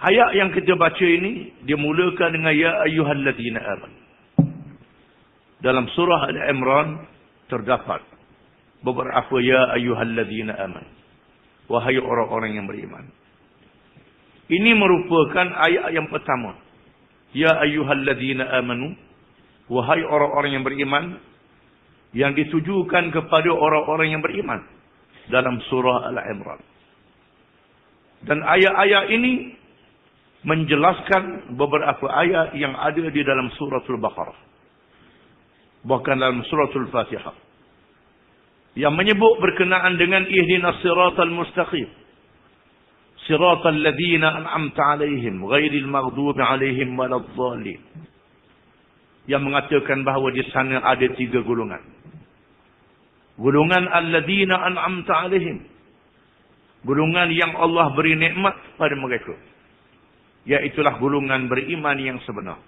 Ayat yang kita baca ini dimulakan dengan ya ayyuhalladzina amanu. Dalam surah Al-Imran terdapat beberapa ya ayyuhalladzina amanu. Wahai orang-orang yang beriman. Ini merupakan ayat yang pertama. Ya ayyuhalladzina amanu. Wahai orang-orang yang beriman. Yang ditujukan kepada orang-orang yang beriman. Dalam surah Al-Imran. Dan ayat-ayat ini menjelaskan beberapa ayat yang ada di dalam suratul Baqarah. Bahkan dalam suratul Fatihah. Yang menyebut berkenaan dengan ihdinas siratal mustaqim. Siratal ladzina an'amta alaihim. Ghairil maghdubi alaihim waladhdallin. Yang mengatakan bahawa di sana ada 3 golongan. Golongan alladzina an'amta alaihim. Golongan yang Allah beri nikmat pada mereka. Iaitulah golongan beriman yang sebenar.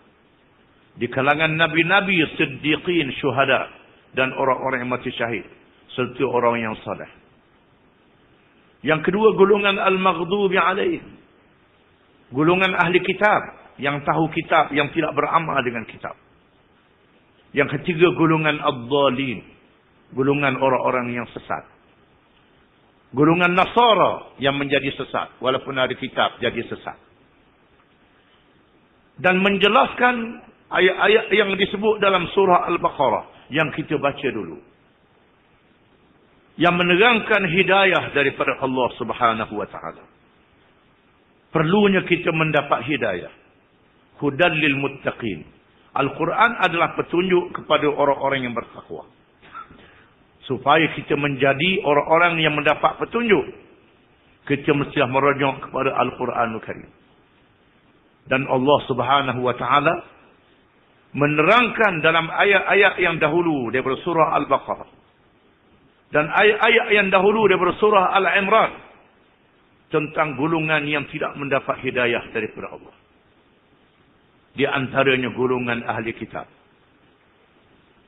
Di kalangan nabi-nabi, siddiqin, syuhada dan orang-orang yang mati syahid serta orang yang saleh. Yang kedua golongan al-maghdubi alaihim. Golongan ahli kitab yang tahu kitab yang tidak beramal dengan kitab. Yang ketiga golongan ad-dhalin. Golongan orang-orang yang sesat. Golongan Nasara yang menjadi sesat walaupun ada kitab jadi sesat. Dan menjelaskan ayat-ayat yang disebut dalam surah Al-Baqarah yang kita baca dulu. Yang menerangkan hidayah daripada Allah Subhanahu wa taala. Perlunya kita mendapat hidayah. Hudan lil muttaqin. Al-Quran adalah petunjuk kepada orang-orang yang bertakwa. Supaya kita menjadi orang-orang yang mendapat petunjuk. Kita mesti merujuk kepada Al-Quranul Karim. Dan Allah Subhanahu wa taala menerangkan dalam ayat-ayat yang dahulu daripada surah Al-Baqarah dan ayat-ayat yang dahulu daripada surah Al-Imran tentang golongan yang tidak mendapat hidayah daripada Allah. Di antaranya golongan ahli kitab.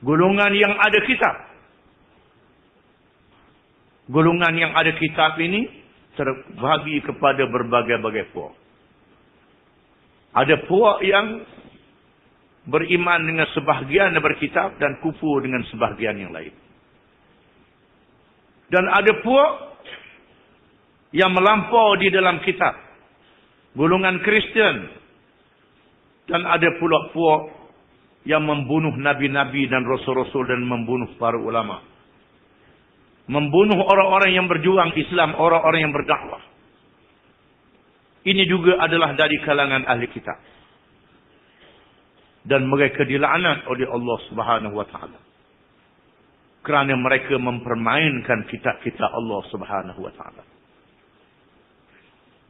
Golongan yang ada kitab. Golongan yang ada kitab ini terbagi kepada berbagai-bagai puak. Ada puak yang beriman dengan sebahagian daripada kitab dan kufur dengan sebahagian yang lain. Dan ada puak yang melampau di dalam kitab. Golongan Kristian. Dan ada pula puak yang membunuh nabi-nabi dan rasul-rasul dan membunuh para ulama. Membunuh orang-orang yang berjuang Islam, orang-orang yang berdakwah. Ini juga adalah dari kalangan ahli kitab. Dan mereka dilaknat oleh Allah Subhanahu wa taala. Kerana mereka mempermainkan kitab-kitab Allah Subhanahu wa taala.